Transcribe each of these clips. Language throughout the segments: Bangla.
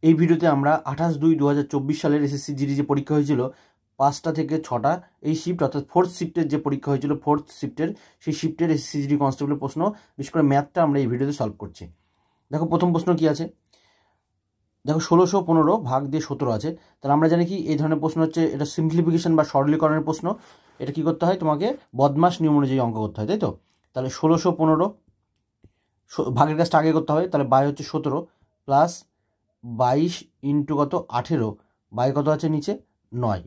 এই ভিডিওতে আমরা 28/2/2024 সালের এসএসসি জিডি যে পরীক্ষা হয়েছিল 5টা থেকে 6টা এই শিফট অর্থাৎ ফোর্থ শিফটের যে পরীক্ষা হয়েছিল ফোর্থ শিফটের সেই শিফটের এসএসসি জিডি কনস্টেবলের প্রশ্ন, বিশেষ করে ম্যাথটা আমরা এই ভিডিওতে সলভ করছি। দেখো প্রথম প্রশ্ন কি আছে, দেখো 1615 ভাগ দিয়ে 17 আছে। তাহলে আমরা জানি কি এই ধরনের প্রশ্ন হচ্ছে এটা সিম্পলিফিকেশন বা সরলীকরণের প্রশ্ন। এটা কি করতে হয়, তোমাকে বদমাশ নিয়ম অনুযায়ী অঙ্ক করতে হয়, তাই তো। তাহলে 1615 ভাগের কাজটা আগে করতে হবে। তাহলে বাই হচ্ছে 17 প্লাস 22 ইন্টু কত 18, বাই কত আছে নিচে 9।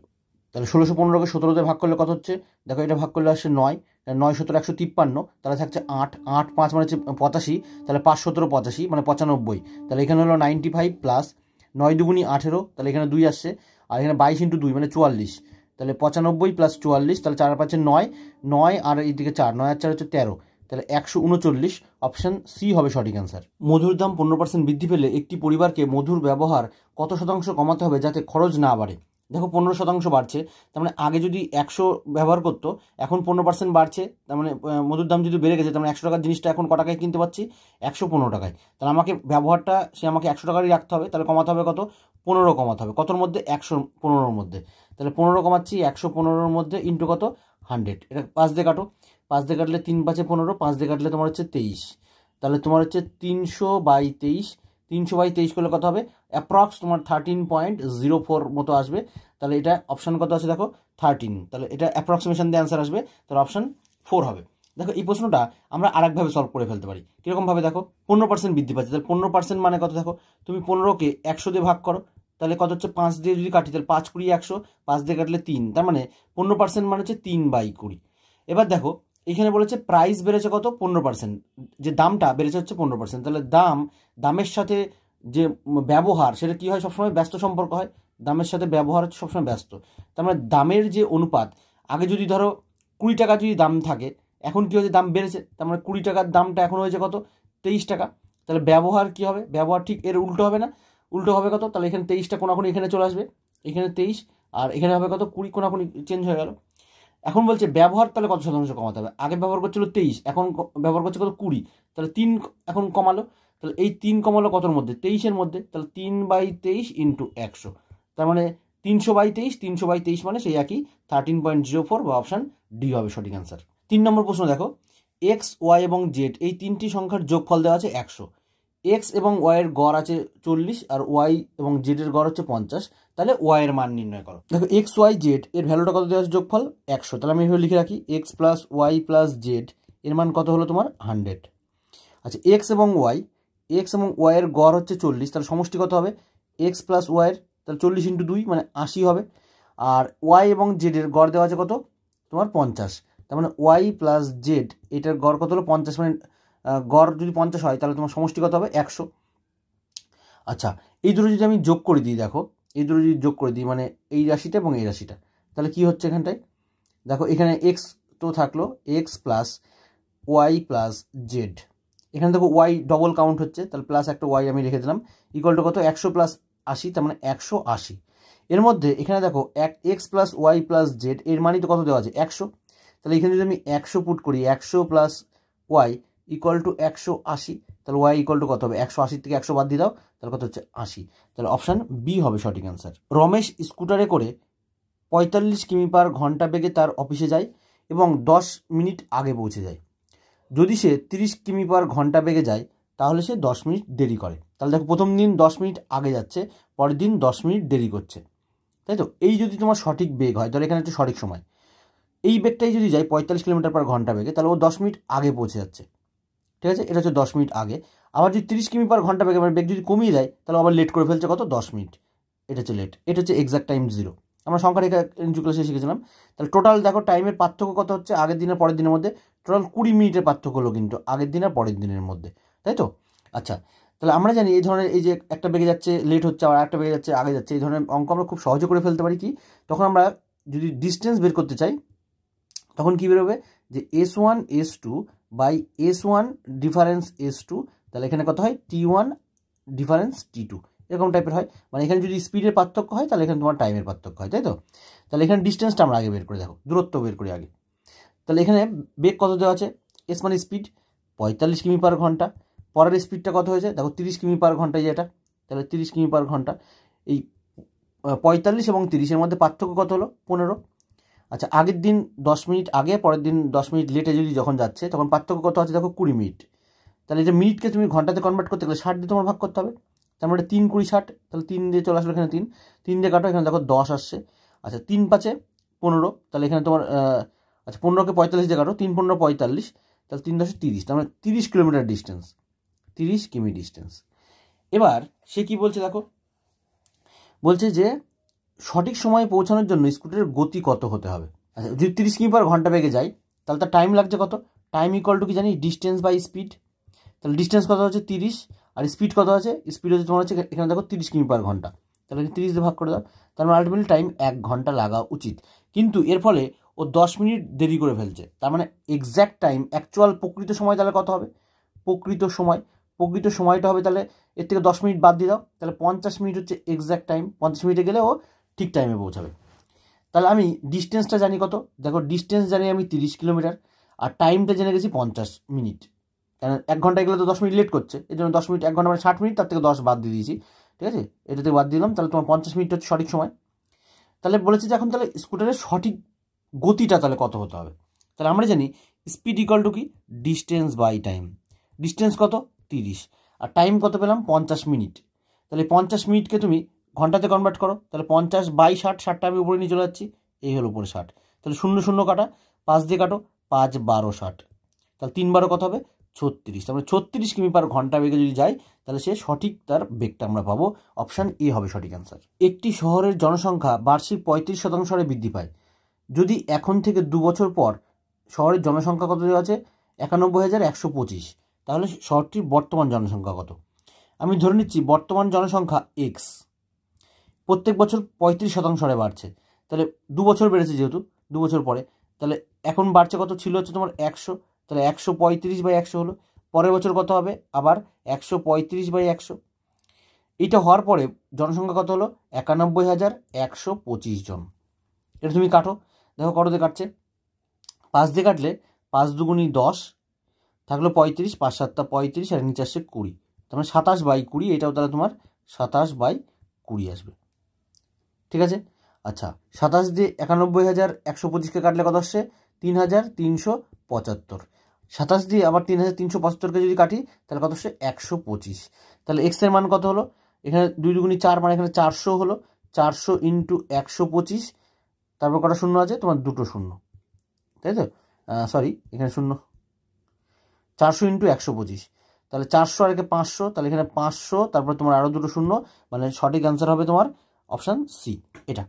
তাহলে 1615কে 17তে ভাগ করলে কত হচ্ছে, দেখো এটা ভাগ করলে আসছে 9, 9 17 153, তাহলে থাকছে 8, 8 5 মানে হচ্ছে 85, তাহলে 5 17 85 মানে 95। তাহলে এখানে হলো 95 প্লাস 9 দুগুণি 18, তাহলে এখানে 2 আসছে, আর এখানে 22 ইন্টু 2 মানে 44, তাহলে 95 প্লাস 44, তাহলে 4 5 9, 9 আর এইদিকে 4, 9 আর 4 হচ্ছে 13, তাহলে 139। অপশান সি হবে সঠিক অ্যান্সার। মধুর দাম 15% বৃদ্ধি পেলে একটি পরিবারকে মধুর ব্যবহার কত শতাংশ কমাতে হবে যাতে খরচ না বাড়ে। দেখো 15% বাড়ছে, তার মানে আগে যদি 100 ব্যবহার করতো, এখন 15% বাড়ছে, তার মানে মধুর দাম যদি বেড়ে গেছে, তার মানে 100 টাকার জিনিসটা এখন ক টাকায় কিনতে পাচ্ছি, 115 টাকায়। তাহলে আমাকে ব্যবহারটা সে আমাকে 100 টাকারই রাখতে হবে, তাহলে কমাতে হবে কত, 15 কমাতে হবে। কতর মধ্যে, 115-র মধ্যে। তাহলে 15 কমাচ্ছি, 115-র মধ্যে ইন্টু কত 100, এটা 5 দিয়ে কাটো, 5 দিয়ে কাটলে 3 5 15, 5 দিয়ে কাটলে তোমার হচ্ছে 23, তাহলে তোমার হচ্ছে 300/23, 300/23 করলে কত হবে, অ্যাপ্রক্স তোমার 13.04 মতো আসবে। তাহলে এটা অপশান কত আছে দেখো 13, তাহলে এটা অ্যাপ্রক্সিমেশন দিয়ে অ্যান্সার আসবে, তাহলে অপশান 4 হবে। দেখো এই প্রশ্নটা আমরা আরেকভাবে সলভ করে ফেলতে পারি। কীরকমভাবে, দেখো 15% বৃদ্ধি পাচ্ছে, তাহলে 15% মানে কত, দেখো তুমি 15কে 100 দিয়ে ভাগ করো, তাহলে কত হচ্ছে 5 দিয়ে যদি কাটি, তাহলে 5 20 100, 5 দিয়ে কাটলে 3, তার মানে 15% মানে হচ্ছে 3/20। এবার দেখো এখানে বলেছে প্রাইস বেড়েছে কত, 15%, যে দামটা বেড়েছে হচ্ছে 15%, তাহলে দামের সাথে যে ব্যবহার সেটা কি হয়, সবসময় ব্যস্ত সম্পর্ক হয়, দামের সাথে ব্যবহার হচ্ছে সবসময় ব্যস্ত। তার মানে দামের যে অনুপাত, আগে যদি ধরো 20 টাকা যদি দাম থাকে, এখন কি হয়েছে দাম বেড়েছে, তার মানে 20 টাকার দামটা এখন হয়েছে কত 23 টাকা। তাহলে ব্যবহার কি হবে, ব্যবহার ঠিক এর উল্টো হবে না, উল্টো হবে কত, তাহলে এখানে 23টা কোনাকুনি এখানে চলে আসবে, এখানে 23 আর এখানে হবে কত 20, কোনাকুনি চেঞ্জ হয়ে গেল। এখন বলছে ব্যবহার তাহলে কত শতাংশ কমাতে হবে, আগে ব্যবহার করছিল 23, এখন ব্যবহার করছে কত 20, তাহলে 3 এখন কমালো, তাহলে এই 3 কমালো কতর মধ্যে, 23-এর মধ্যে, তাহলে 3/23 ইন্টু 100, তার মানে 300/23, 300/23 মানে সেই একই 13.04, বা অপশান ডি হবে সঠিক অ্যান্সার। 3 নম্বর প্রশ্ন দেখো, এক্স ওয়াই এবং জেড এই তিনটি সংখ্যার যোগফল দেওয়া আছে 100, এক্স এবং ওয়াই এর গড় আছে 40 আর ওয়াই এবং জেড এর গড় হচ্ছে 50, তাহলে ওয়াই এর মান নির্ণয় করো। দেখো এক্স ওয়াই জেড এর ভ্যালুটা কত দেওয়া আছে, যোগফল 100, তাহলে আমি এভাবে লিখে রাখি, x plus y plus z এর মান কত হলো তোমার 100। আচ্ছা এক্স এবং ওয়াই এর গড় হচ্ছে 40, তাহলে সমষ্টি কত হবে, এক্স প্লাস ওয়াই এর, তাহলে 40 ইন্টু 2 মানে 80 হবে, আর ওয়াই এবং জেড এর গড় দেওয়া আছে কত তোমার 50, তার মানে ওয়াই প্লাস জেড এটার গড় কত হলো 50, মানে গড় যদি 50 হয় তাহলে তোমার সমষ্টি কত হবে 100। আচ্ছা এই দুটো যদি আমি যোগ করে দিই, দেখো এই দুটো যদি যোগ করে দিই, মানে এই রাশিটা এবং এই রাশিটা, তাহলে কি হচ্ছে এখানটায়, দেখো এখানে এক্স তো থাকলো, x plus y plus z, এখানে দেখো ওয়াই ডবল কাউন্ট হচ্ছে, তাহলে প্লাস একটা ওয়াই আমি রেখে দিলাম, ইকুয়াল টু কত 100 প্লাস 80, তার মানে 180। এর মধ্যে এখানে দেখো x plus y plus z এর মানই তো কত দেওয়া আছে 100, তাহলে এখানে যদি আমি 100 পুট করি, 100 প্লাস ওয়াই ইকুয়াল টু 180, তাহলে ওয়াই ইকুয়াল টু কত হবে, 180 থেকে 100 বাদ দিয়ে দাও, তাহলে কত হচ্ছে 80, তাহলে অপশান বি হবে সঠিক অ্যান্সার। রমেশ স্কুটারে করে 45 কিমি/ঘন্টা বেগে তার অফিসে যায় এবং 10 মিনিট আগে পৌঁছে যায়। যদি সে 30 কিমি/ঘন্টা বেগে যায় তাহলে সে 10 মিনিট দেরি করে। তাহলে দেখো প্রথম দিন 10 মিনিট আগে যাচ্ছে, পরের দিন 10 মিনিট দেরি করছে, তাই তো। এই যদি তোমার সঠিক বেগ হয়, ধরো এখানে হচ্ছে সঠিক সময়, এই বেগটাই যদি যায় 45 কিমি/ঘন্টা বেগে, তাহলে ও 10 মিনিট আগে পৌঁছে যাচ্ছে, ঠিক আছে, এটা হচ্ছে 10 মিনিট আগে। আবার যদি 30 কিমি/ঘন্টা বেগে মানে বেগ যদি কমিয়ে যায়, তাহলে আবার লেট করে ফেলছে কত 10 মিনিট, এটা হচ্ছে লেট, এটা হচ্ছে এক্সাক্ট টাইম 0। আমরা সংখ্যা রেখা ইনটু ক্লাসে শিখেছিলাম। তাহলে টোটাল দেখো টাইমের পার্থক্য কত হচ্ছে, আগের দিনের পরের দিনের মধ্যে টোটাল 20 মিনিটের পার্থক্য হলো কিন্তু আগের দিন আর পরের দিনের মধ্যে, তাই তো। আচ্ছা তাহলে আমরা জানি এই ধরনের, এই যে একটা বেগে যাচ্ছে লেট হচ্ছে, আবার একটা বেগে যাচ্ছে আগে যাচ্ছে, এই ধরনের অঙ্ক আমরা খুব সহজে করে ফেলতে পারি। কি তখন আমরা যদি ডিস্টেন্স বের করতে চাই, তখন কি বেরোবে যে S1 S2 by S1 difference S2, তাহলে এখানে কত হয় T1 ডিফারেন্স T2, এরকম টাইপের হয়। মানে এখানে যদি স্পিডের পার্থক্য হয় তাহলে এখানে তোমার টাইমের পার্থক্য হয়, তাই তো। তাহলে এখানে ডিস্টেন্সটা আমরা আগে বের করে দেখো, দূরত্ব বের করি আগে। তাহলে এখানে বেগ কত দেওয়া আছে, এস মানে স্পিড 45 কিমি/ঘন্টা, পরের স্পিডটা কত হয়েছে দেখো 30 কিমি/ঘন্টা, যেটা তাহলে 30 কিমি পার ঘন্টা। এই 45 এবং 30-এর মধ্যে পার্থক্য কত হলো? 15। আচ্ছা, আগের দিন 10 মিনিট আগে, পরের দিন 10 মিনিট লেটে যদি যখন যাচ্ছে তখন পার্থক্য কত আছে দেখো? 20 মিনিট। তাহলে এই যে মিনিটকে তুমি ঘন্টাতে কনভার্ট করতে গেলে 60 দিয়ে তোমার ভাগ করতে হবে। তার মানে 3 20 60, তাহলে 3 দিয়ে চলে আসলো এখানে, 3 দিয়ে কাটো, এখানে দেখো 10 আসছে। আচ্ছা, 3 5 15, তাহলে এখানে তোমার আচ্ছা 15কে 45 দিয়ে কাটো, 3 15 45, তাহলে 3 10 30, তার মানে 30 কিলোমিটার ডিস্টেন্স, 30 কিমি ডিস্টেন্স। এবার সে কি বলছে দেখো, বলছে যে সঠিক সময়ে পৌঁছানোর জন্য স্কুটারের গতি কত হতে হবে। আচ্ছা, যদি 30 কিমি পার ঘন্টা বেগে যায় তাহলে তার টাইম লাগছে কত? টাইম ইকুয়াল টু কি জানি? Distance by speed. তাহলে ডিস্টেন্স কত হচ্ছে? 30, আর স্পিড কত আছে? স্পিড হচ্ছে তোমার হচ্ছে এখানে দেখো 30 কিমি পার ঘন্টা, তাহলে 30 দিয়ে ভাগ করে দাও। তার মানে আলটিমেটলি টাইম 1 ঘন্টা লাগা উচিত, কিন্তু এর ফলে ও 10 মিনিট দেরি করে ফেলছে। তার মানে এক্স্যাক্ট টাইম, অ্যাকচুয়াল প্রকৃত সময় তাহলে কত হবে? প্রকৃত সময়টা হবে তাহলে এর থেকে 10 মিনিট বাদ দিয়ে দাও, তাহলে 50 মিনিট হচ্ছে এক্স্যাক্ট টাইম। 50 মিনিটে গেলে ও ঠিক টাইমে পৌঁছাবে। তাহলে আমি ডিস্টেন্সটা জানি কত? দেখো, ডিস্টেন্স জানি আমি 30 কিলোমিটার, আর টাইমটা জেনে গেছি 50 মিনিট। কারণ 1 ঘন্টায় গেলে তো 10 মিনিট লেট করছে, এই জন্য 10 মিনিট, 1 ঘন্টা মানে 60 মিনিট, তার থেকে 10 বাদ দিয়ে দিয়েছি। ঠিক আছে, এটা থেকে বাদ দিলাম, তাহলে তোমার 50 মিনিট হচ্ছে সঠিক সময়। তাহলে বলেছি যে এখন তাহলে স্কুটারের সঠিক গতিটা তাহলে কত হতে হবে? তাহলে আমরা জানি স্পিড ইকুয়াল টু কি? Distance by time. ডিস্টেন্স কত? 30, আর টাইম কত পেলাম? 50 মিনিট। তাহলে 50 মিনিটকে তুমি ঘন্টাতে কনভার্ট করো, তাহলে 50 বাই 60, 60টা আমি উপরে নিয়ে চলে যাচ্ছি, এই হলো উপরে 60। তাহলে 0 0 কাটা, 5 দিয়ে কাটো, 5 12 60, তাহলে 3 12 কত হবে? 36। তারপরে 36 কিমি পার ঘন্টা বেগে যদি যায় তাহলে সে সঠিক তার বেগটা আমরা পাবো। অপশান এ হবে সঠিক অ্যান্সার। একটি শহরের জনসংখ্যা বার্ষিক 35% হারে বৃদ্ধি পায়। যদি এখন থেকে 2 বছর পর শহরের জনসংখ্যা কত দেওয়া আছে? 91,125, তাহলে শহরটির বর্তমান জনসংখ্যা কত? আমি ধরে নিচ্ছি বর্তমান জনসংখ্যা এক্স, প্রত্যেক বছর 35% হারে বাড়ছে, তাহলে 2 বছর বেড়েছে যেহেতু, 2 বছর পরে, তাহলে এখন বাড়ছে কত? ছিল হচ্ছে তোমার 100, তাহলে 135/100 হলো। পরের বছর কত হবে? আবার 135/100। এইটা হওয়ার পরে জনসংখ্যা কত হলো? 91,125 জন। এটা তুমি কাটো, দেখো কত দিয়ে কাটছে? 5 দিয়ে কাটলে 5 দুগুণি 10, থাকলো 35, 5 7 35, আর নিচে আসছে 20, তার মানে 27/20। এটাও তাহলে তোমার 27/20 আসবে। ঠিক আছে, আচ্ছা 27 দিয়ে 91,125কে কাটলে কত আসছে? 3,375। 27 দিয়ে আবার 3,375কে যদি কাটি তাহলে কত আসছে? 125। তাহলে এক্স এর মান কত হলো? এখানে 2 দুগুণি 4, মানে এখানে 400 হলো। 400 ইন্টু 125, তারপর কটা শূন্য আছে? তোমার 2টো শূন্য, তাই তো? সরি, এখানে শূন্য। 400 ইন্টু 125, তাহলে 400 আর একে 500, তাহলে এখানে 500, তারপর তোমার আরও 2টো শূন্য, মানে সঠিক অ্যান্সার হবে তোমার অপশান সি, এটা।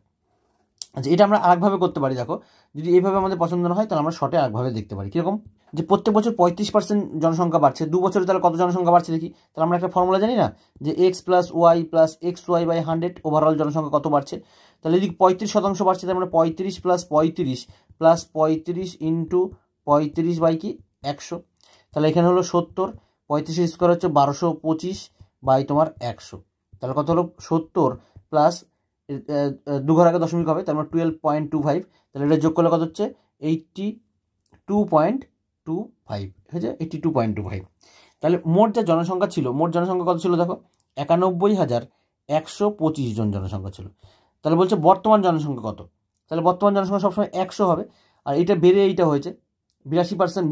আচ্ছা, এটা আমরা আরেকভাবে করতে পারি। দেখো, যদি এইভাবে আমাদের পছন্দ না হয় তাহলে আমরা শর্টে আরেকভাবে দেখতে পারি। কীরকম? যে প্রত্যেক বছর 35% জনসংখ্যা বাড়ছে, 2 বছরে তাহলে কত জনসংখ্যা বাড়ছে দেখি। তাহলে আমরা একটা ফর্মুলা জানি না, যে x plus y plus XY/100 overall জনসংখ্যা কত বাড়ছে। তাহলে যদি 35% বাড়ছে, তার মানে 35 প্লাস 35 প্লাস 35 ইন্টু 35 বাই কি 100, তাহলে এখানে হলো 70। 35 স্কোয়ার হচ্ছে 1225 বাই তোমার 100, তাহলে কত হলো? 70 প্লাস 2 ঘর আগে দশমিক হবে, তার মানে 12.25, তাহলে এটা যোগ করলে কত হচ্ছে? 82.25 হয়েছে, 82.25। তাহলে মোট যা জনসংখ্যা ছিল, মোট জনসংখ্যা কত ছিল দেখো? 91,125 জন জনসংখ্যা ছিল। তাহলে বলছে বর্তমান জনসংখ্যা কত? তাহলে বর্তমান জনসংখ্যা সবসময় 100 হবে, আর এটা বেড়ে এইটা হয়েছে 82%,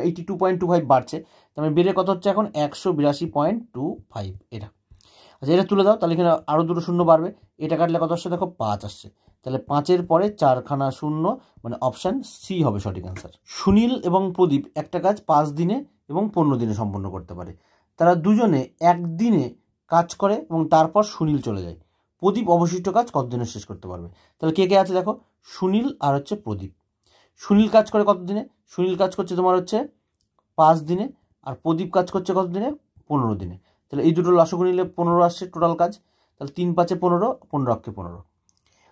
82.25 বাড়ছে, তার মানে বেড়ে কত হচ্ছে এখন? 182.25, এটা। আচ্ছা, এটা তুলে দাও, তাহলে এখানে আরও 2টো শূন্য বাড়বে, এটা কাটলে কত আসছে দেখো? 5 আসছে, তাহলে 5-এর পরে 4খানা শূন্য, মানে অপশান সি হবে সঠিক অ্যান্সার। সুনীল এবং প্রদীপ একটা কাজ 5 দিনে এবং 15 দিনে সম্পন্ন করতে পারে। তারা দুজনে একদিনে কাজ করে এবং তারপর সুনীল চলে যায়। প্রদীপ অবশিষ্ট কাজ কত দিনে শেষ করতে পারবে? তাহলে কে কে আছে দেখো? সুনীল আর হচ্ছে প্রদীপ। সুনীল কাজ করে কত দিনে? সুনীল কাজ করছে তোমার হচ্ছে 5 দিনে, আর প্রদীপ কাজ করছে কত দিনে? 15 দিনে। তাহলে এই দুটো লসাগু নিলে 15 আসছে টোটাল কাজ, তাহলে 3 5 15, 15 15।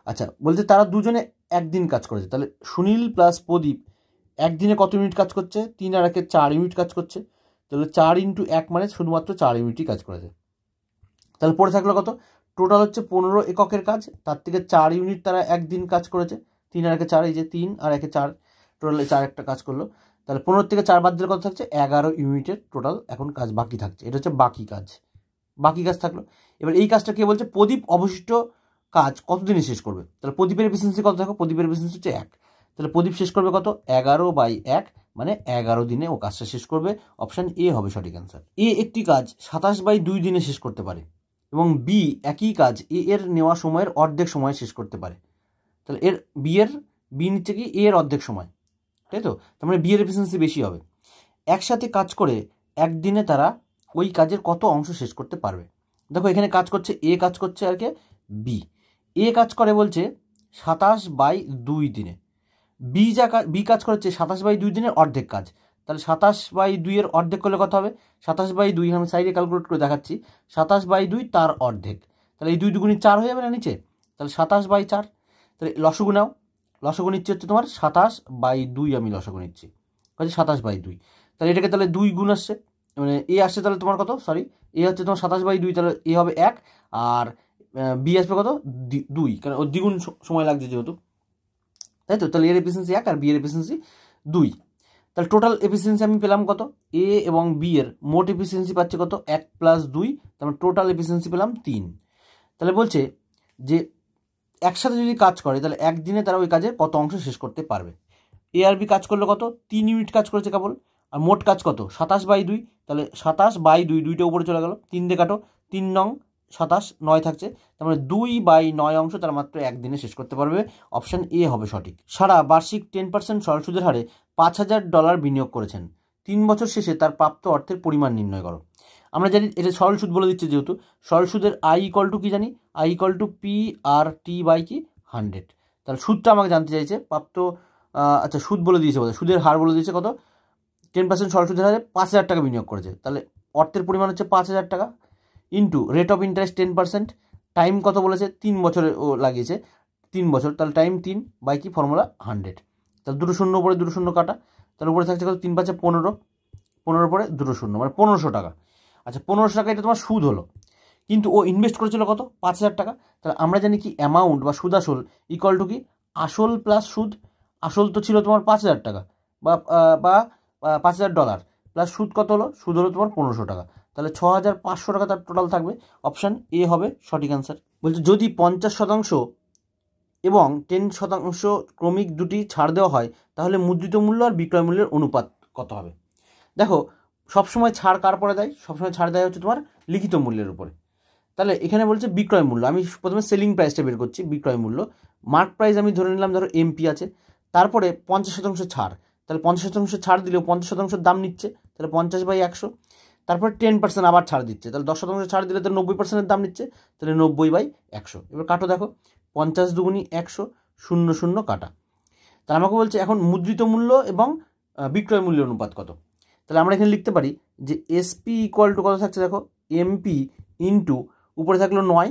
আচ্ছা, বলছে তারা দুজনে একদিন কাজ করেছে, তাহলে সুনীল প্লাস প্রদীপ একদিনে কত ইউনিট কাজ করছে? 3 আর 1 4 ইউনিট কাজ করছে, তাহলে 4 ইন্টু 1 মানে শুধুমাত্র 4 ইউনিটই কাজ করেছে। তাহলে পড়ে থাকলো কত? টোটাল হচ্ছে 15 এককের কাজ, তার থেকে 4 ইউনিট তারা একদিন কাজ করেছে। 3 আর 1 4, এই যে 3 আর 1 4, টোটাল 4 একটা কাজ করলো। তাহলে 15 থেকে 4 বাদ দিলে কত থাকছে? 11 ইউনিটের টোটাল এখন কাজ বাকি থাকছে, এটা হচ্ছে বাকি কাজ, বাকি কাজ থাকলো। এবার এই কাজটা কে বলছে, প্রদীপ অবশিষ্ট কাজ কতদিনে শেষ করবে। তাহলে প্রদীপের এফিসিয়েন্সি কত দেখো, প্রদীপের এফিসিয়েন্সি হচ্ছে 1। তাহলে প্রদীপ শেষ করবে কত, 11/1, মানে 11 দিনে ও কাজটা শেষ করবে। অপশান এ হবে সঠিক অ্যান্সার। এ একটি কাজ 27/2 দিনে শেষ করতে পারে এবং বি একই কাজ এ এর নেওয়া সময়ের অর্ধেক সময় শেষ করতে পারে। তাহলে বি নিচ্ছে কি, এ এর অর্ধেক সময়, তাই তো? তার মানে বি এর এফিসিয়েন্সি বেশি হবে। একসাথে কাজ করে একদিনে তারা ওই কাজের কত অংশ শেষ করতে পারবে। দেখো এখানে কাজ করছে এ, কাজ করছে আর কে, বি। এ কাজ করে বলছে 27/2 দিনে, বি কাজ করছে 27/2 দিনের অর্ধেক কাজ। তাহলে 27/2 এর অর্ধেক করলে কত হবে, 27/2 আমি সাইডে ক্যালকুলেট করে দেখাচ্ছি, 27/2 তার অর্ধেক। তাহলে এই 2 দুগুণি 4 হয়ে যাবে না নিচে, তাহলে 27/4। তাহলে লসগু নাও, লসগু নিচ্ছে হচ্ছে তোমার 27/2, আমি লসগু নিচ্ছি হচ্ছে 27/2। তাহলে এটাকে তাহলে 2 গুণ আসছে, মানে এ আসছে তাহলে তোমার কত, সরি এ হচ্ছে তোমার 27/2, তাহলে এ হবে 1 আর বি আসবে কত 2, কারণ ওর দ্বিগুণ সময় লাগছে যেহেতু, তাই তো? তাহলে এর এফিসিয়েন্সি 1 আর বি এর এফিসিয়েন্সি 2। তাহলে টোটাল এফিসিয়েন্সি আমি পেলাম কত, এ এবং বি এর মোট এফিসিয়েন্সি পাচ্ছে কত 1 + 2, তারপরে টোটাল এফিসিয়েন্সি পেলাম 3। তাহলে বলছে যে একসাথে যদি কাজ করে তাহলে একদিনে তারা ওই কাজের কত অংশ শেষ করতে পারবে। এ আর বি কাজ করলো কত, 3 ইউনিট কাজ করেছে কেবল, আর মোট কাজ কত 27/2, তাহলে 27/2, 2টা উপরে চলে গেল, 3 দিয়ে কাটো, 3 নং 27, 9 থাকছে, তার মানে 2/9 অংশ তারা মাত্র একদিনে শেষ করতে পারবে। অপশান এ হবে সঠিক। সারা বার্ষিক 10% সরল সুদের হারে $5,000 বিনিয়োগ করেছেন, 3 বছর শেষে তার প্রাপ্ত অর্থের পরিমাণ নির্ণয় করো। আমরা জানি এটা সরল সুদ বলে দিচ্ছে যেহেতু, সরল সুদের I = কি জানি, I = P/100। তাহলে সুদটা আমাকে জানতে চাইছে, প্রাপ্ত আচ্ছা সুদ বলে দিয়েছে, বলে সুদের হার বলে দিয়েছে কত, 10% সরল সুদের হারে $5,000 বিনিয়োগ করেছে, তাহলে অর্থের পরিমাণ হচ্ছে $5,000 into rate of interest 10%, time কত বলেছে 3 বছরে ও লাগিয়েছে 3 বছর, তাহলে টাইম 3 বাই কি ফর্মুলা 100। তাহলে 2 শূন্য উপরে 2 শূন্য কাটা, তাহলে উপরে থাকছে কত 3 × 5 = 15, 15 পরে 2 শূন্য, মানে 1500 টাকা। আচ্ছা 1500 টাকা এটা তোমার সুদ হলো, কিন্তু ও ইনভেস্ট করেছিল কত 5,000 টাকা। তাহলে আমরা জানি কি অ্যামাউন্ট বা সুদ আসল = কি আসল প্লাস সুদ। আসল তো ছিল তোমার 5,000 টাকা বা $5,000 প্লাস সুদ কত হলো, সুদ হলো তোমার 1500 টাকা, তাহলে 6,500 টাকা তার টোটাল থাকবে। অপশান এ হবে সঠিক অ্যান্সার। বলছে যদি 50% এবং 10% ক্রমিক দুটি ছাড় দেওয়া হয় তাহলে মুদ্রিত মূল্য আর বিক্রয় মূল্যের অনুপাত কত হবে। দেখো সবসময় ছাড় কার পরে দেয়, সবসময় ছাড় দেয় হচ্ছে তোমার লিখিত মূল্যের উপরে। তাহলে এখানে বলছে বিক্রয় মূল্য, আমি প্রথমে সেলিং প্রাইসটা বের করছি, বিক্রয় মূল্য মার্ক প্রাইস আমি ধরে নিলাম, ধরো এমপি আছে, তারপরে 50% ছাড়, তাহলে 50% ছাড় দিলেও 50% দাম নিচ্ছে, তাহলে 50/100, তারপরে 10% আবার ছাড় দিচ্ছে, তাহলে 10% ছাড় দিলে তো 90% দাম নিচ্ছে, তাহলে 90/100। এবার কাটো দেখো 50 দুগুণি 100, 0 0 কাটা। তাহলে আমাকে বলছে এখন মুদ্রিত মূল্য এবং বিক্রয় মূল্যের অনুপাত কত। তাহলে আমরা এখানে লিখতে পারি যে এসপি = কত থাকছে দেখো, এমপি ইন্টু উপরে থাকলো 9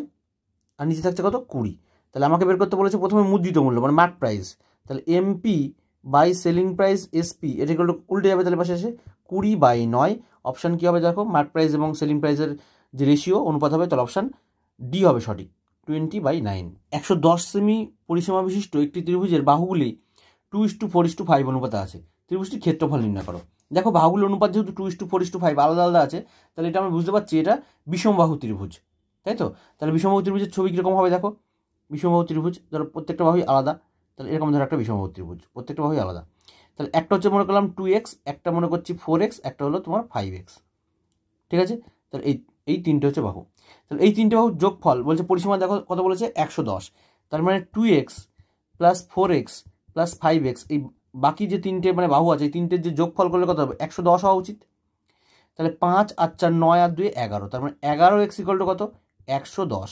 আর নিচে থাকছে কত 20। তাহলে আমাকে বের করতে বলেছে প্রথমে মুদ্রিত মূল্য মানে মার্ক প্রাইস, তাহলে MP by selling price SP, এটা উল্টে যাবে, তাহলে পাশে এসে 20/9। অপশান কী হবে দেখো, মার্ক প্রাইস এবং সেলিং প্রাইসের যে রেশিও অনুপাত হবে, তাহলে অপশান ডি হবে সঠিক, 20/9। 110 সেমি পরিসীমা বিশিষ্ট একটি ত্রিভুজের বাহুগুলি 2:4:5 অনুপাতে আছে, ত্রিভুজটির ক্ষেত্রফল নির্ণয় করো। দেখো বাহুগুলোর অনুপাত যেহেতু 2:4:5 আলাদা আলাদা আছে, তাহলে এটা আমরা বুঝতে পারছি এটা বিষমবাহু ত্রিভুজ, তাই তো? তাহলে বিষমবাহু ত্রিভুজের ছবি কীরকম হবে দেখো, বিষমবাহু ত্রিভুজ ধরো প্রত্যেকটা বাহুই আলাদা, তাহলে এরকম ধরো একটা বিষমবাহু ত্রিভুজ, প্রত্যেকটা বাহুই আলাদা। তাহলে একটা হচ্ছে মনে করলাম 2x, একটা মনে করছি 4x, একটা হলো তোমার 5x, ঠিক আছে? তাহলে এই তিনটে হচ্ছে বাহু। তাহলে এই তিনটে বাহু যোগফল বলছে পরিসীমা দেখো কত বলেছে 110, তার মানে 2x + 4x + 5x, এই বাকি যে তিনটে মানে বাহু আছে এই তিনটের যে যোগফল করলে কত হবে 110 হওয়া উচিত। তাহলে 5 আর 4 9 আর 2 11, তার মানে 11x = কত 110।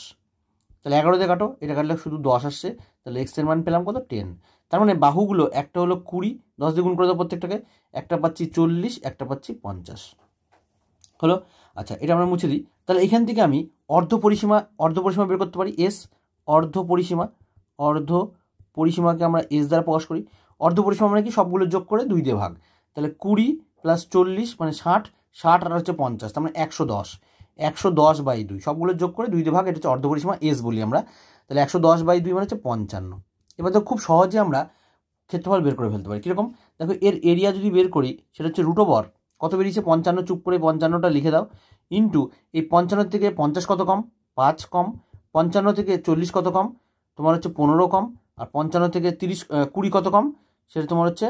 তাহলে 11 দিয়ে কাটো, এটা কাটলে শুধু 10 আসছে, তাহলে x এর মান পেলাম কত 10। তার মানে বাহুগুলো একটা হলো 20, 10 দিয়ে গুণ করে দাও প্রত্যেকটাকে, একটা পাচ্ছি 40, একটা পাচ্ছি 50 হলো। আচ্ছা এটা আমরা মুছে দিই। তাহলে এখান থেকে আমি অর্ধ পরিসীমা বের করতে পারি, এস অর্ধ পরিসীমাকে আমরা এস দ্বারা প্রকাশ করি। অর্ধ পরিসীমা মানে কি সবগুলো যোগ করে 2 দিয়ে ভাগ, তাহলে 20 + 40 মানে 60, 60 আর হচ্ছে 50, তার মানে 110, 110/2 সবগুলো যোগ করে 2 দিয়ে ভাগ, এটা হচ্ছে অর্ধ পরিসীমা এস বলি আমরা। তাহলে 110/2 মানে হচ্ছে 55। এবার তো খুব সহজে আমরা ক্ষেত্রফল বের করে ফেলতে পারি, কীরকম দেখো, এর এরিয়া যদি বের করি সেটা হচ্ছে √, কত বেরিয়েছে 55, চুপ করে 55টা লিখে দাও, ইন্টু এই 55 থেকে 50 কত কম, 5 কম, 55 থেকে 40 কত কম, তোমার হচ্ছে 15 কম, আর 55 থেকে 20 কত কম, সেটা তোমার হচ্ছে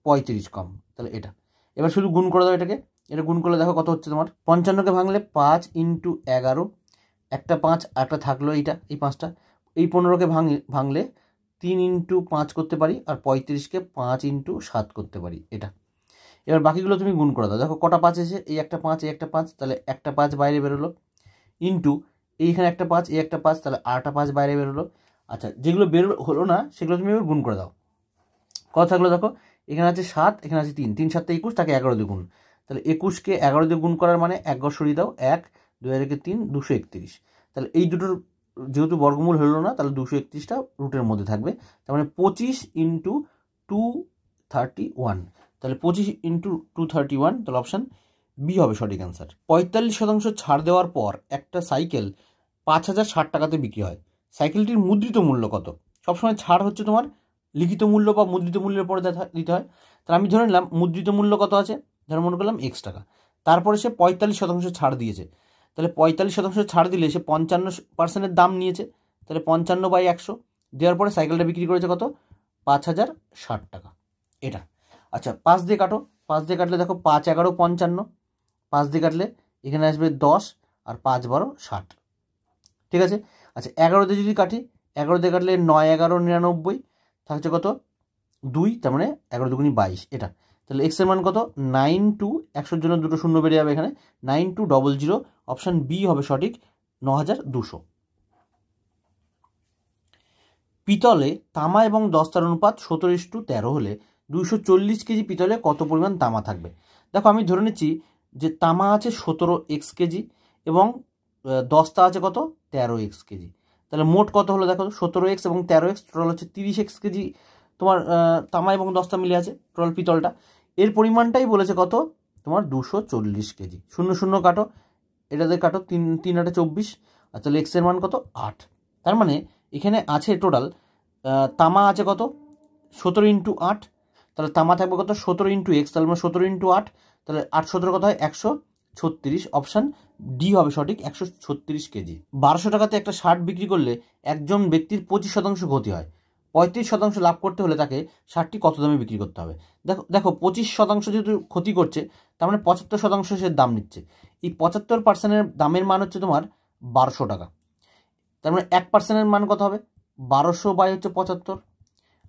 35 কম। তাহলে এটা এবার শুধু গুণ করে দাও এটাকে, এটা গুণ করলে দেখো কত হচ্ছে তোমার 55কে ভাঙলে 5 × 11, একটা 5 একটা থাকলো এইটা, এই 5টা, এই 15কে ভাঙলে 3 × 5 করতে পারি, আর 35কে 5 × 7 করতে পারি এটা। এবার বাকিগুলো তুমি গুণ করে দাও, দেখো কটা 5 এসে, এই একটা 5 এই একটা 5, তাহলে একটা 5 বাইরে বেরোলো, ইন্টু এইখানে একটা 5 এই একটা 5, তাহলে আরেকটা 5 বাইরে বেরোলো। আচ্ছা, যেগুলো বের হলো না সেগুলো তুমি এবার গুণ করে দাও, কত থাকলো দেখো, এখানে আছে 7, এখানে আছে 3, 3 7 21, তাকে 11 দিয়ে গুণ, তাহলে 21কে 11 দিয়ে গুণ করার মানে 1 ঘর সরিয়ে দাও, 1 2 আর 3 231। তাহলে এই দুটোর যেহেতু বর্গমূল হলো না, তাহলে 231টা রুটের মধ্যে থাকবে, তার মানে 25 × 231, তাহলে 25 × 231, তাহলে অপশান বি হবে সঠিক অ্যান্সার। 45% ছাড় দেওয়ার পর একটা সাইকেল 5060 টাকাতে বিক্রি হয়, সাইকেলটির মুদ্রিত মূল্য কত? সবসময় ছাড় হচ্ছে তোমার লিখিত মূল্য বা মুদ্রিত মূল্যের পরে দিতে হয়। তাহলে আমি ধরে নিলাম মুদ্রিত মূল্য কত আছে, ধরে মনে করলাম X টাকা, তারপরে সে 45% ছাড় দিয়েছে, তাহলে 45% ছাড় দিলে সে 55% দাম নিয়েছে, তাহলে 55/100 দেওয়ার পরে সাইকেলটা বিক্রি করেছে কত, 5060 টাকা এটা। আচ্ছা, 5 দিয়ে কাটো, 5 দিয়ে কাটলে দেখো 5 11 55, 5 দিয়ে কাটলে এখানে আসবে 10, আর 5 12 60, ঠিক আছে। আচ্ছা, 11 দিয়ে যদি কাটি, 11 দিয়ে কাটলে 9 11 99, থাকছে কত 2, তার মানে 11 2 22 এটা। তাহলে এক্স এর মান কত, 92, 100 জন্য দুটো শূন্য বেরিয়ে যাবে এখানে, 9200, অপশান বি হবে সঠিক, 9200। পিতলে তামা এবং দস্তার অনুপাত 17:13 হলে 240 কেজি পিতলে কত পরিমাণ তামা থাকবে? দেখো আমি ধরে নিচ্ছি যে তামা আছে 17x কেজি এবং দস্তা আছে কত 13x কেজি, তাহলে মোট কত হলো দেখো, 17x এবং 13x, টোটাল হচ্ছে 30x কেজি তোমার তামা এবং দস্তা মিলে আছে টোটাল পিতলটা, এর পরিমাণটাই বলেছে কত তোমার 240 কেজি। 0 0 কাটো, এটাতে কাটো, 3 3 8 24, আর তাহলে এক্স এর মান কত 8, তার মানে এখানে আছে টোটাল তামা আছে কত 17 × 8, তাহলে তামা থাকবে কত 17 × x, তাহলে 17 × 8, তাহলে 8 17 কত হয় 136, অপশান ডি হবে সঠিক, 136 কেজি। 1200 টাকাতে একটা শার্ট বিক্রি করলে একজন ব্যক্তির 25% ক্ষতি হয়, 35% লাভ করতে হলে তাকে শার্টটি কত দামে বিক্রি করতে হবে? দেখো দেখো 25% যেহেতু ক্ষতি করছে, তার মানে 75% সে দাম নিচ্ছে, এই 75%-এর দামের মান হচ্ছে তোমার 1200 টাকা, তার মানে 1%-এর মান কত হবে 1200/75।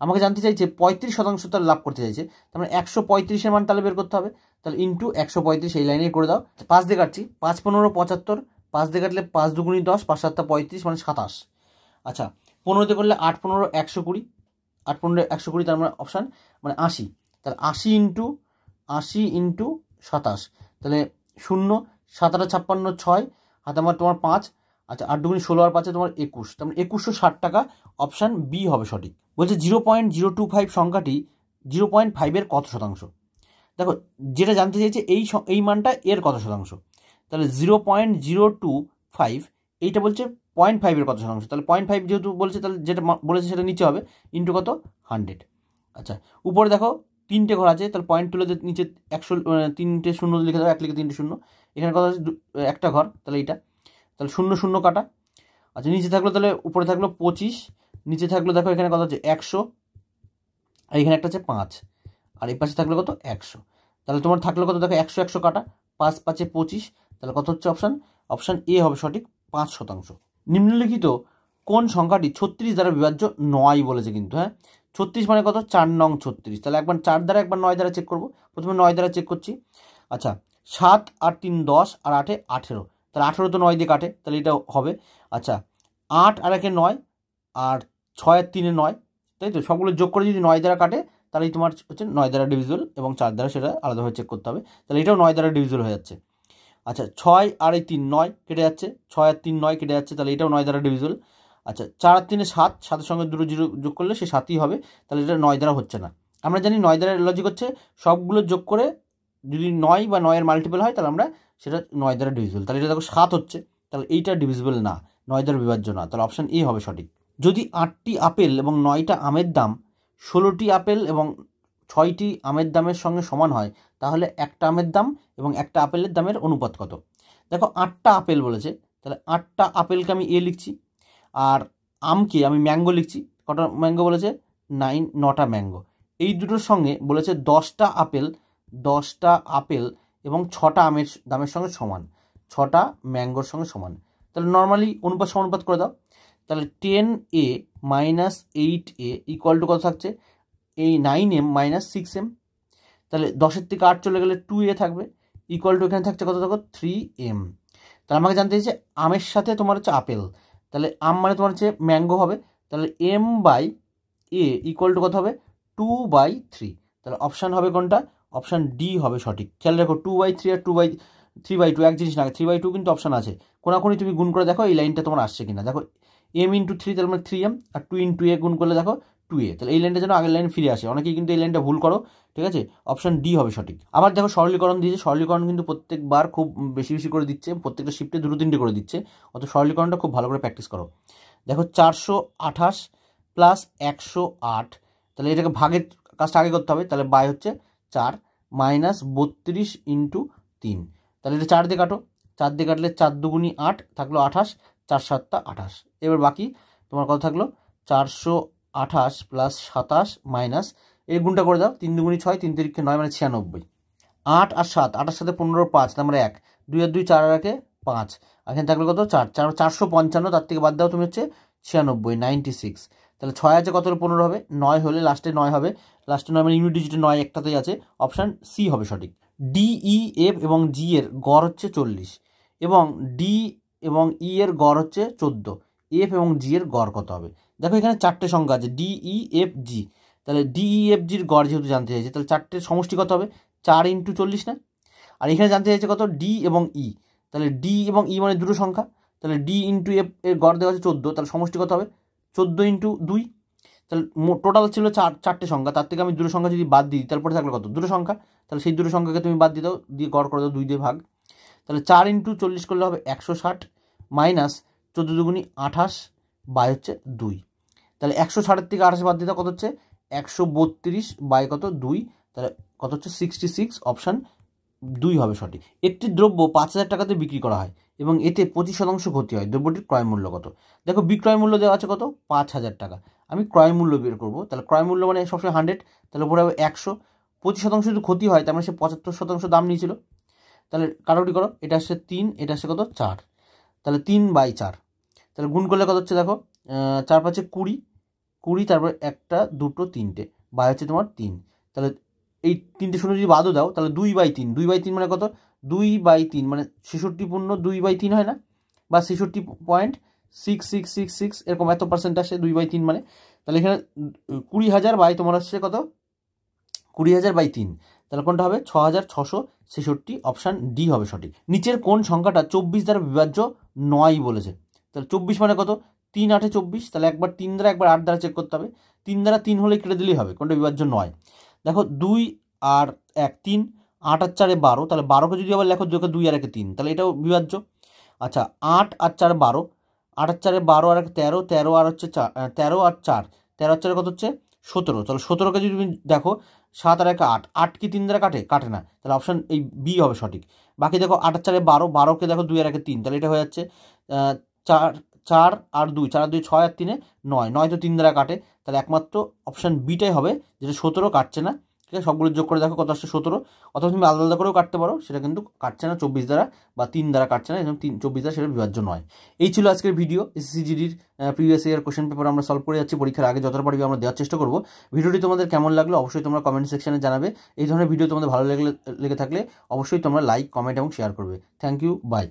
আমাকে জানতে চাইছে 35% তার লাভ করতে চাইছে, তার মানে 135-এর মান তাহলে বের করতে হবে, তাহলে ইন্টু 135 এই লাইনে করে দাও। 5 দিয়ে কাটছি, 5 15 75, 5 দিয়ে কাটলে 5 2 10, 5 7 35, মানে 27। আচ্ছা, 15 দিয়ে করলে 8 15 120, 8 15 120, তার মানে অপশান মানে 80, তাহলে 80 × 27, তাহলে 0 7 8 56 6, হাতে আমার তোমার 5, আচ্ছা 8 2 16 আর 5 তোমার 21, তার মানে 2160 টাকা, অপশান বি হবে সঠিক। বলছে 0.025 সংখ্যাটি 0.5-এর কত শতাংশ? দেখো যেটা জানতে চাইছে এই মানটা এর কত শতাংশ, তাহলে 0.025 এইটা বলছে 0.5-এর কত শতাংশ, তাহলে 0.5 যেহেতু বলছে, তাহলে যেটা বলেছে সেটা নিচে হবে, ইন্টু কত 100। আচ্ছা, উপরে দেখো 3টে ঘর আছে, তাহলে পয়েন্ট তুলে নিচে 100 3টে শূন্য লিখে দাও, 1 লিখে 3টে শূন্য, এখানে কত আছে একটা ঘর, তাহলে এইটা, তাহলে 0 0 কাটা। আচ্ছা, নিচে থাকলো, তাহলে উপরে থাকলো 25, নিচে থাকলো দেখো এখানে কত আছে 100, আর এখানে একটা আছে 5, আর এই পাশে থাকলো কত 100, তাহলে তোমার থাকলো কত দেখো 100 100 কাটা, 5 5 25, তাহলে কত হচ্ছে অপশান এ হবে সঠিক, 5%। নিম্নলিখিত কোন সংখ্যাটি 36 দ্বারা বিভাজ্য নয় বলেছে কিন্তু, হ্যাঁ 36 মানে কত 4 নং 36, তাহলে একবার 4 দ্বারা একবার 9 দ্বারা চেক করবো, প্রথমে 9 দ্বারা চেক করছি। আচ্ছা, 7 আর 3 10, আর 8 18, তাহলে 18 তো 9 দিয়ে কাটে, তাহলে এটা হবে। আচ্ছা, 8 আর 1 9, আর 6 আর 3 9, তাই তো, সবগুলো যোগ করে যদি 9 দ্বারা কাটে, তাহলেই তোমার হচ্ছে 9 দ্বারা ডিভিজিবল, এবং 4 দ্বারা সেটা আলাদাভাবে চেক করতে হবে, তাহলে এটাও 9 দ্বারা ডিভিজিবল হয়ে যাচ্ছে। আচ্ছা, 6 আর 3 9 কেটে যাচ্ছে, 6 আর 3 9 কেটে যাচ্ছে, তাহলে এটাও 9 দ্বারা ডিভিজিবল। আচ্ছা, 4 আর 3 7, 7-এর সঙ্গে দুটো 0 যোগ করলে সে 7ই হবে, তাহলে এটা 9 দ্বারা হচ্ছে না। আমরা জানি 9 দ্বারা লজিক হচ্ছে সবগুলো যোগ করে যদি 9 বা 9-এর মাল্টিপল হয়, তাহলে আমরা সেটা 9 দ্বারা ডিভিজিবল, তাহলে এটা দেখো 7 হচ্ছে, তাহলে এইটা ডিভিজিবল না, 9 দ্বারা বিভাজ্য না, তাহলে অপশান এ হবে সঠিক। যদি 8টি আপেল এবং 9টা আমের দাম 16টি আপেল এবং 6টি আমের দামের সঙ্গে সমান হয় তাহলে একটা আমের দাম এবং একটা আপেলের দামের অনুপাত কত? দেখো 8টা আপেল বলেছে, তাহলে 8টা আপেলকে আমি এ লিখছি, আর আমকে আমি ম্যাঙ্গো লিখছি। কটা ম্যাঙ্গো বলেছে? 9টা ম্যাঙ্গো। এই দুটোর সঙ্গে বলেছে 10টা আপেল এবং 6টা আমের দামের সঙ্গে সমান, 6টা ম্যাঙ্গোর সঙ্গে সমান। তাহলে নর্মালি অনুপাত সমানুপাত করে দাও। তাহলে 10a minus 8a equal to কত থাকছে? এই 9m মাইনাস 6m। তাহলে 10-এর থেকে 8 চলে গেলে 2a থাকবে, ইকুয়াল টু এখানে থাকছে কত? দেখো 3m। তাহলে আমাকে জানতে চাইছে আমের সাথে তোমার হচ্ছে আপেল, তাহলে আম মানে তোমার হচ্ছে ম্যাঙ্গো হবে, তাহলে m/a ইকুয়াল টু কত হবে? 2/3। তাহলে অপশান হবে কোনটা? অপশান ডি হবে সঠিক। খেয়াল রাখো 2/3 আর 3/2 এক জিনিস না, 3/2 কিন্তু অপশান আছে, কোনাকুনি তুমি গুণ করে দেখো এই লাইনটা তোমার আসছে কিনা। দেখো m×3 তাহলে মানে 3m, আর 2 × a গুণ করলে দেখো 2a, তাহলে এই লাইনটা যেন আগের লাইন ফিরে আসে। অনেকেই কিন্তু এই লাইনটা ভুল করো, ঠিক আছে? অপশান ডি হবে সঠিক। আবার দেখো সরলীকরণ দিয়েছে, সরলীকরণ কিন্তু প্রত্যেকবার খুব বেশি বেশি করে দিচ্ছে, প্রত্যেকটা শিফটে 2-3টে করে দিচ্ছে, অত সরলীকরণটা খুব ভালো করে প্র্যাকটিস করো। দেখো 428 প্লাস 108, তাহলে এটাকে ভাগের কাজটা আগে করতে হবে, তাহলে বাই হচ্ছে 4 মাইনাস 32 × 3, তাহলে এটা 4 দিয়ে কাটো, 4 দিয়ে কাটলে 4 দুগুণি 8 থাকলো 28, 4 7 28। এবার বাকি তোমার কত থাকলো? 428 প্লাস 27 মাইনাস এর গুণটা করে দাও, 3 দুগুণি 6, 3 3 9 মানে 96। 8 আর 7, 8 এর সাথে 15 5, তার মানে 1, 2 আর 2 4 আর 1 5, আর এখানে থাকলো কত? 4 455, তার থেকে বাদ দাও তুমি হচ্ছে 96 96। তাহলে 6 আছে কত হলে 15 হবে? 9 হলে লাস্টে 9 হবে, লাস্টে 9 মানে ইউনিট ডিজিটে 9 একটাতেই আছে, অপশান সি হবে সঠিক। ডি ই এফ এবং জি এর গড় হচ্ছে 40 এবং ডি এবং ই এর গড় হচ্ছে 14, এফ এবং জি এর গড় কত হবে? দেখো এখানে 4টে সংখ্যা আছে ডি ই এফ জি, তাহলে ডি ই এফ জির গড় যেহেতু জানতে চাইছে, তাহলে 4টের সমষ্টি কত হবে? 4 × 40 না? আর এখানে জানতে চাইছে কত? ডি এবং ই, তাহলে ডি এবং ই মানে দুটো সংখ্যা, তাহলে ডি × এফ এর গড় দেওয়া আছে 14, তাহলে সমষ্টি কত হবে? 14 × 2। তাহলে টোটাল ছিল 4টে সংখ্যা, তার থেকে আমি দুটো সংখ্যা যদি বাদ দিই তারপরে থাকলো কত? দুটো সংখ্যা, তাহলে সেই দুটো সংখ্যাকে তুমি বাদ দিয়ে দাও, দিয়ে গড় করে দাও 2 দিয়ে ভাগ, তাহলে 4 × 40 করলে হবে 160 মাইনাস 14 দুগুণি 28 বাই হচ্ছে 2, তাহলে 160-এর থেকে 28 বাদ দিয়ে দাও, কত হচ্ছে? 132 বাই কত? 2, তাহলে কত হচ্ছে? 66, অপশান 2 হবে সঠিক। একটি দ্রব্য 5000 টাকাতে বিক্রি করা হয় এবং এতে 25% ক্ষতি হয়, দ্রব্যটির ক্রয় মূল্য কত? দেখো বিক্রয় মূল্য দেওয়া আছে কত? 5000 টাকা, আমি ক্রয় মূল্য বের করবো, তাহলে ক্রয় মূল্য মানে সবসময় 100, তাহলে উপরে হবে 100, 25% যদি ক্ষতি হয় তার মানে সে 75% দাম নিয়েছিল, তাহলে কাটাকুটি করো, এটা আসছে 3, এটা আসছে কত? 4, তাহলে 3/4, তাহলে গুণ করলে কত হচ্ছে? দেখো 4 5 20, 20 তারপরে 1 2 3টে বাই হচ্ছে তোমার 3, তাহলে এই 3টে শূন্য যদি বাদও দাও তাহলে 2/3, 2/3 মানে কত? 2/3 মানে 66 পূর্ণ 2/3 হয় না, বা 66.6666 এরকম এত পার্সেন্ট আসে 2/3 মানে, তাহলে এখানে 20,000 বাই তোমার আসছে কত? 20,000/3, তাহলে কোনটা হবে? 6666, অপশান ডি হবে সঠিক। নিচের কোন সংখ্যাটা 24 দ্বারা বিভাজ্য নয় বলেছে? তাহলে 24 মানে কত? 3 8 24, তাহলে একবার 3 দ্বারা একবার 8 দ্বারা চেক করতে হবে, 3 দ্বারা 3 হলে কেটে দিলেই হবে, কোনটা বিভাজ্য নয়। দেখো 2 আর 1 3, 8 আর 4 12, তাহলে 12কে যদি আবার লেখো 2 আর 1 3, তাহলে এটাও বিভাজ্য। আচ্ছা 8 আর 4 12, 8 আর 4 12 আর 1 13, 13 আর হচ্ছে 13 আর 4, 13 আর 4 কত হচ্ছে? 17, তাহলে 17কে যদি তুমি দেখো 7 আর 1 8, 8 কি 3 দ্বারা কাটে না, তাহলে অপশান এই বি হবে সঠিক। বাকি দেখো 8 আর 4 12, 12কে দেখো 2 আর 1 3, তাহলে এটা হয়ে যাচ্ছে 4 আর 2, 4 আর 2 6 আর 3 9, 9 তো 3 দ্বারা কাটে, তাহলে একমাত্র অপশান বিটাই হবে, যেটা 17 কাটছে না। ঠিক আছে, সবগুলো যোগ করে দেখো কত আসছে? 17, অথবা তুমি আলাদা আলাদা করেও কাটতে পারো, সেটা কিন্তু কাটছে না 24 দ্বারা বা 3 দ্বারা কাটছে না, এবং 24 দ্বারা সেটা বিভাজ্য নয়। এই ছিল আজকের ভিডিও। এসএসসি জিডির প্রিভিয়াস ইয়ার কোশ্চেন পেপার আমরা সলভ করে যাচ্ছি, পরীক্ষার আগে যতটা পারবি আমরা দেওয়ার চেষ্টা করবো। ভিডিওটি তোমাদের কেমন লাগলো অবশ্যই তোমরা কমেন্ট সেকশনে জানাবে। এই ধরনের ভিডিও তোমাদের ভালো লেগে থাকলে অবশ্যই তোমরা লাইক, কমেন্ট এবং শেয়ার করবে। Thank you, by.